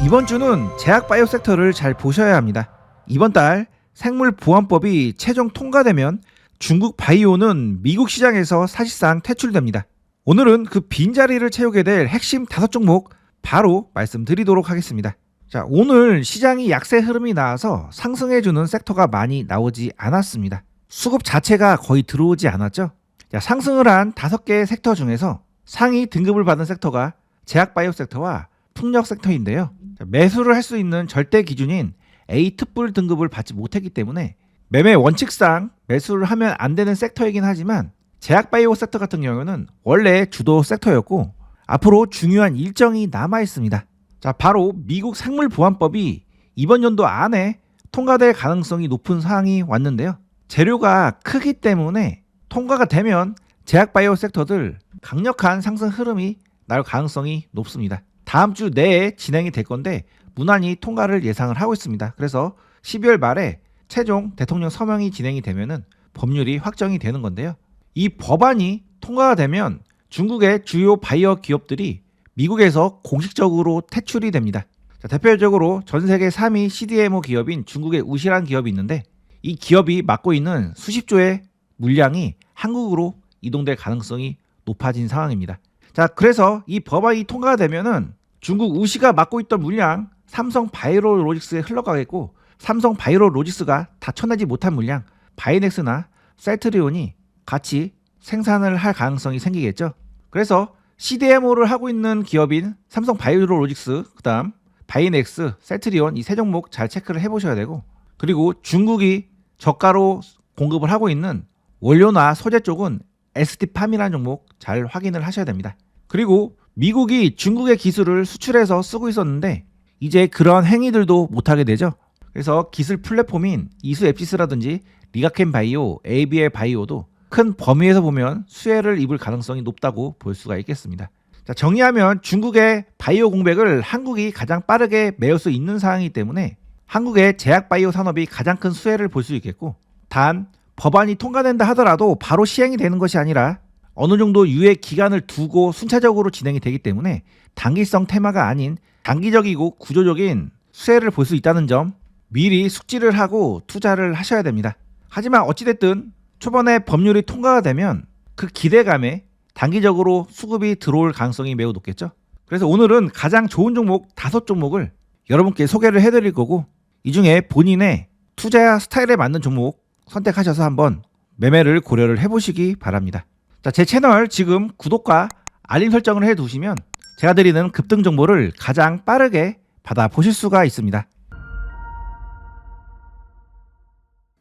이번 주는 제약바이오 섹터를 잘 보셔야 합니다. 이번 달 생물보안법이 최종 통과되면 중국 바이오는 미국 시장에서 사실상 퇴출됩니다. 오늘은 그 빈자리를 채우게 될 핵심 5종목 바로 말씀드리도록 하겠습니다. 자, 오늘 시장이 약세 흐름이 나와서 상승해주는 섹터가 많이 나오지 않았습니다. 수급 자체가 거의 들어오지 않았죠. 자, 상승을 한 5개의 섹터 중에서 상위 등급을 받은 섹터가 제약바이오 섹터와 풍력 섹터인데요. 자, 매수를 할 수 있는 절대 기준인 A 특불 등급을 받지 못했기 때문에 매매 원칙상 매수를 하면 안 되는 섹터이긴 하지만 제약바이오 섹터 같은 경우는 원래 주도 섹터였고 앞으로 중요한 일정이 남아 있습니다. 자, 바로 미국 생물보안법이 이번 연도 안에 통과될 가능성이 높은 사항이 왔는데요. 재료가 크기 때문에 통과가 되면 제약바이오 섹터들 강력한 상승 흐름이 날 가능성이 높습니다. 다음 주 내에 진행이 될 건데 무난히 통과를 예상을 하고 있습니다. 그래서 12월 말에 최종 대통령 서명이 진행이 되면은 법률이 확정이 되는 건데요. 이 법안이 통과가 되면 중국의 주요 바이오 기업들이 미국에서 공식적으로 퇴출이 됩니다. 자, 대표적으로 전 세계 3위 CDMO 기업인 중국의 우시란 기업이 있는데 이 기업이 맡고 있는 수십조의 물량이 한국으로 이동될 가능성이 높아진 상황입니다. 자, 그래서 이 법안이 통과가 되면은 중국 우시가 맡고 있던 물량 삼성 바이오로직스에 흘러가겠고 삼성 바이오로직스가 다 쳐내지 못한 물량 바이넥스나 셀트리온이 같이 생산을 할 가능성이 생기겠죠. 그래서 CDMO를 하고 있는 기업인 삼성 바이오로직스, 그다음 바이넥스, 셀트리온 이 세 종목 잘 체크를 해보셔야 되고, 그리고 중국이 저가로 공급을 하고 있는 원료나 소재 쪽은 ST팜이라는 종목 잘 확인을 하셔야 됩니다. 그리고 미국이 중국의 기술을 수출해서 쓰고 있었는데 이제 그런 행위들도 못하게 되죠. 그래서 기술 플랫폼인 이수 앱시스라든지 리가켄 바이오, ABL 바이오도 큰 범위에서 보면 수혜를 입을 가능성이 높다고 볼 수가 있겠습니다. 자, 정리하면 중국의 바이오 공백을 한국이 가장 빠르게 메울 수 있는 상황이기 때문에 한국의 제약 바이오 산업이 가장 큰 수혜를 볼 수 있겠고, 단 법안이 통과된다 하더라도 바로 시행이 되는 것이 아니라 어느 정도 유예 기간을 두고 순차적으로 진행이 되기 때문에 단기성 테마가 아닌 장기적이고 구조적인 수혜를 볼 수 있다는 점 미리 숙지를 하고 투자를 하셔야 됩니다. 하지만 어찌됐든 초반에 법률이 통과가 되면 그 기대감에 단기적으로 수급이 들어올 가능성이 매우 높겠죠. 그래서 오늘은 가장 좋은 종목 5종목을 여러분께 소개를 해드릴 거고, 이 중에 본인의 투자 스타일에 맞는 종목 선택하셔서 한번 매매를 고려를 해보시기 바랍니다. 자, 제 채널 지금 구독과 알림 설정을 해두시면 제가 드리는 급등 정보를 가장 빠르게 받아보실 수가 있습니다.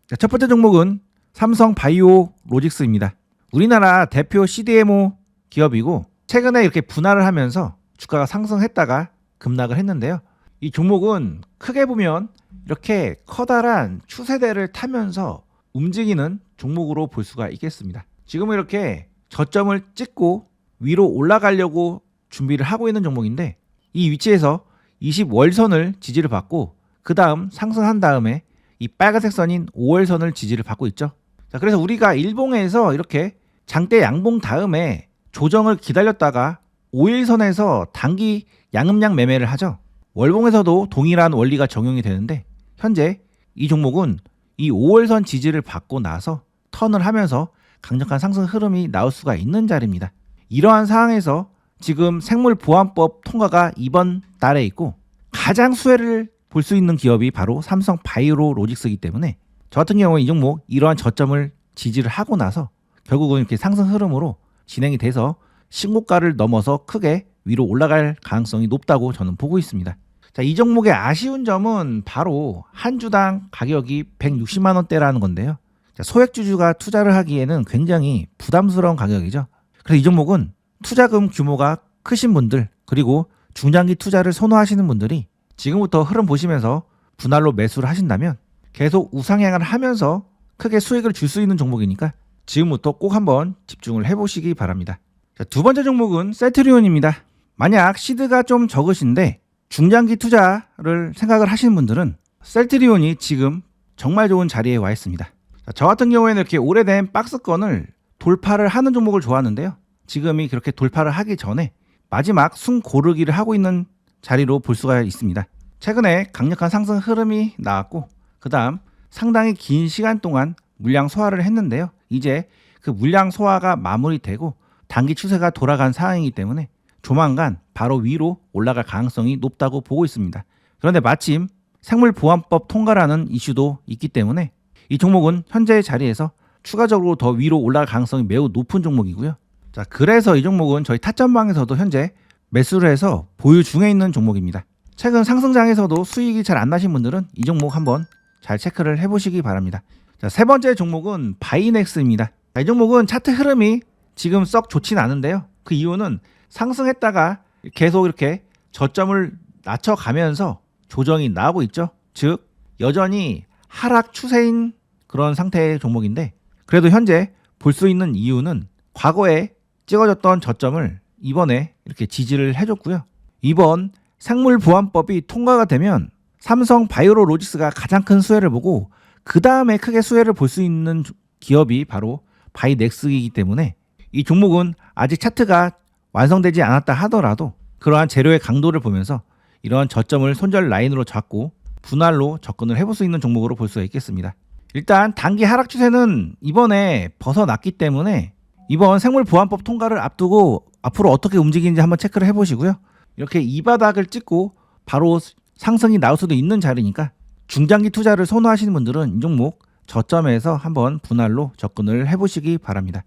자, 첫 번째 종목은 삼성 바이오로직스입니다. 우리나라 대표 CDMO 기업이고 최근에 이렇게 분할을 하면서 주가가 상승했다가 급락을 했는데요. 이 종목은 크게 보면 이렇게 커다란 추세대를 타면서 움직이는 종목으로 볼 수가 있겠습니다. 지금은 이렇게 저점을 찍고 위로 올라가려고 준비를 하고 있는 종목인데 이 위치에서 20월선을 지지를 받고 그 다음 상승한 다음에 이 빨간색 선인 5월선을 지지를 받고 있죠. 자, 그래서 우리가 일봉에서 이렇게 장대 양봉 다음에 조정을 기다렸다가 5일선에서 단기 양음량 매매를 하죠. 월봉에서도 동일한 원리가 적용이 되는데 현재 이 종목은 이 5월선 지지를 받고 나서 턴을 하면서 강력한 상승 흐름이 나올 수가 있는 자리입니다. 이러한 상황에서 지금 생물보안법 통과가 이번 달에 있고 가장 수혜를 볼 수 있는 기업이 바로 삼성 바이오로직스이기 때문에 저 같은 경우는 이 종목 이러한 저점을 지지를 하고 나서 결국은 이렇게 상승 흐름으로 진행이 돼서 신고가를 넘어서 크게 위로 올라갈 가능성이 높다고 저는 보고 있습니다. 자, 이 종목의 아쉬운 점은 바로 한 주당 가격이 160만 원대라는 건데요. 자, 소액주주가 투자를 하기에는 굉장히 부담스러운 가격이죠. 그래서 이 종목은 투자금 규모가 크신 분들, 그리고 중장기 투자를 선호하시는 분들이 지금부터 흐름 보시면서 분할로 매수를 하신다면 계속 우상향을 하면서 크게 수익을 줄 수 있는 종목이니까 지금부터 꼭 한번 집중을 해보시기 바랍니다. 자, 두 번째 종목은 셀트리온입니다. 만약 시드가 좀 적으신데 중장기 투자를 생각을 하시는 분들은 셀트리온이 지금 정말 좋은 자리에 와 있습니다. 자, 저 같은 경우에는 이렇게 오래된 박스권을 돌파를 하는 종목을 좋아하는데요. 지금이 그렇게 돌파를 하기 전에 마지막 숨 고르기를 하고 있는 자리로 볼 수가 있습니다. 최근에 강력한 상승 흐름이 나왔고 그 다음 상당히 긴 시간 동안 물량 소화를 했는데요. 이제 그 물량 소화가 마무리되고 단기 추세가 돌아간 상황이기 때문에 조만간 바로 위로 올라갈 가능성이 높다고 보고 있습니다. 그런데 마침 생물보안법 통과라는 이슈도 있기 때문에 이 종목은 현재의 자리에서 추가적으로 더 위로 올라갈 가능성이 매우 높은 종목이고요. 자, 그래서 이 종목은 저희 타점방에서도 현재 매수를 해서 보유 중에 있는 종목입니다. 최근 상승장에서도 수익이 잘 안 나신 분들은 이 종목 한번 잘 체크를 해보시기 바랍니다. 자, 세 번째 종목은 바이넥스입니다. 자, 이 종목은 차트 흐름이 지금 썩 좋진 않은데요. 그 이유는 상승했다가 계속 이렇게 저점을 낮춰가면서 조정이 나오고 있죠. 즉 여전히 하락 추세인 그런 상태의 종목인데 그래도 현재 볼 수 있는 이유는 과거에 찍어졌던 저점을 이번에 이렇게 지지를 해줬고요. 이번 생물보안법이 통과가 되면 삼성 바이오로직스가 가장 큰 수혜를 보고 그 다음에 크게 수혜를 볼 수 있는 기업이 바로 바이넥스이기 때문에 이 종목은 아직 차트가 완성되지 않았다 하더라도 그러한 재료의 강도를 보면서 이러한 저점을 손절 라인으로 잡고 분할로 접근을 해볼 수 있는 종목으로 볼 수가 있겠습니다. 일단 단기 하락 추세는 이번에 벗어났기 때문에 이번 생물보안법 통과를 앞두고 앞으로 어떻게 움직이는지 한번 체크를 해보시고요. 이렇게 이 바닥을 찍고 바로 상승이 나올 수도 있는 자리니까 중장기 투자를 선호하시는 분들은 이 종목 저점에서 한번 분할로 접근을 해보시기 바랍니다.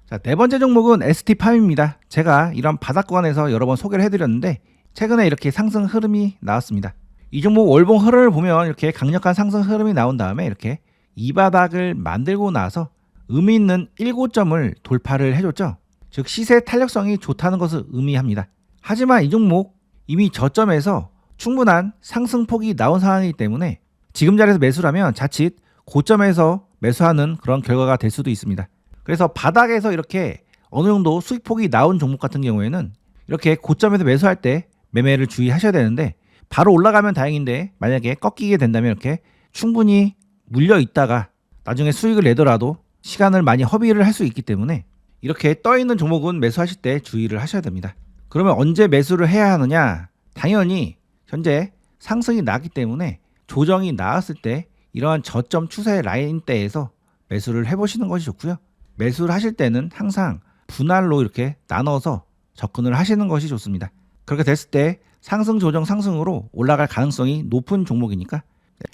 자, 네 번째 종목은 ST팜입니다. 제가 이런 바닥 구간에서 여러 번 소개를 해드렸는데 최근에 이렇게 상승 흐름이 나왔습니다. 이 종목 월봉 흐름을 보면 이렇게 강력한 상승 흐름이 나온 다음에 이렇게 이 바닥을 만들고 나서 의미 있는 1고점을 돌파를 해줬죠. 즉 시세 탄력성이 좋다는 것을 의미합니다. 하지만 이 종목 이미 저점에서 충분한 상승폭이 나온 상황이기 때문에 지금 자리에서 매수라면 자칫 고점에서 매수하는 그런 결과가 될 수도 있습니다. 그래서 바닥에서 이렇게 어느 정도 수익폭이 나온 종목 같은 경우에는 이렇게 고점에서 매수할 때 매매를 주의하셔야 되는데 바로 올라가면 다행인데 만약에 꺾이게 된다면 이렇게 충분히 물려 있다가 나중에 수익을 내더라도 시간을 많이 허비를 할 수 있기 때문에 이렇게 떠 있는 종목은 매수하실 때 주의를 하셔야 됩니다. 그러면 언제 매수를 해야 하느냐? 당연히 현재 상승이 나기 때문에 조정이 나왔을 때 이러한 저점 추세 라인대에서 매수를 해보시는 것이 좋고요. 매수를 하실 때는 항상 분할로 이렇게 나눠서 접근을 하시는 것이 좋습니다. 그렇게 됐을 때 상승 조정 상승으로 올라갈 가능성이 높은 종목이니까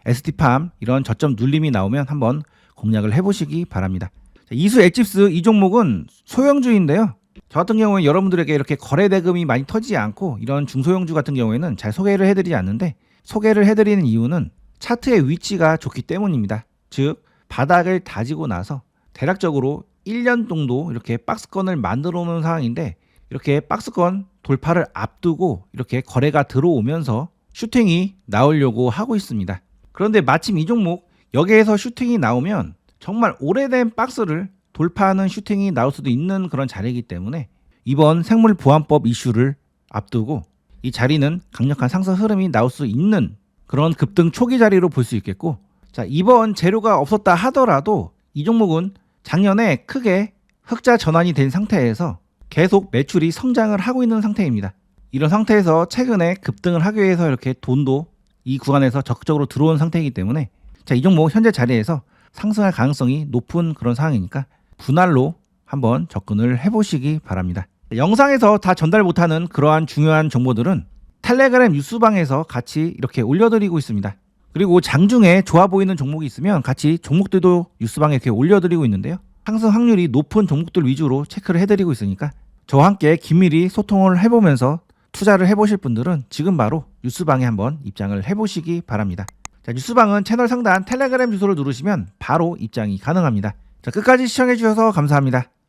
ST팜 이런 저점 눌림이 나오면 한번 공략을 해보시기 바랍니다. 이수 엣집스 이 종목은 소형주인데요. 저 같은 경우에 여러분들에게 이렇게 거래 대금이 많이 터지지 않고 이런 중소형주 같은 경우에는 잘 소개를 해드리지 않는데 소개를 해드리는 이유는 차트의 위치가 좋기 때문입니다. 즉 바닥을 다지고 나서 대략적으로 1년 정도 이렇게 박스권을 만들어 놓은 상황인데 이렇게 박스권 돌파를 앞두고 이렇게 거래가 들어오면서 슈팅이 나오려고 하고 있습니다. 그런데 마침 이 종목 여기에서 슈팅이 나오면 정말 오래된 박스를 돌파하는 슈팅이 나올 수도 있는 그런 자리이기 때문에 이번 생물보안법 이슈를 앞두고 이 자리는 강력한 상승 흐름이 나올 수 있는 그런 급등 초기 자리로 볼 수 있겠고, 자, 이번 재료가 없었다 하더라도 이 종목은 작년에 크게 흑자 전환이 된 상태에서 계속 매출이 성장을 하고 있는 상태입니다. 이런 상태에서 최근에 급등을 하기 위해서 이렇게 돈도 이 구간에서 적극적으로 들어온 상태이기 때문에 자, 이 종목 현재 자리에서 상승할 가능성이 높은 그런 상황이니까 분할로 한번 접근을 해보시기 바랍니다. 영상에서 다 전달 못하는 그러한 중요한 정보들은 텔레그램 뉴스방에서 같이 이렇게 올려드리고 있습니다. 그리고 장중에 좋아 보이는 종목이 있으면 같이 종목들도 뉴스방에 이렇게 올려드리고 있는데요. 상승 확률이 높은 종목들 위주로 체크를 해드리고 있으니까 저와 함께 긴밀히 소통을 해보면서 투자를 해보실 분들은 지금 바로 뉴스방에 한번 입장을 해보시기 바랍니다. 자, 뉴스방은 채널 상단 텔레그램 주소를 누르시면 바로 입장이 가능합니다. 자, 끝까지 시청해주셔서 감사합니다.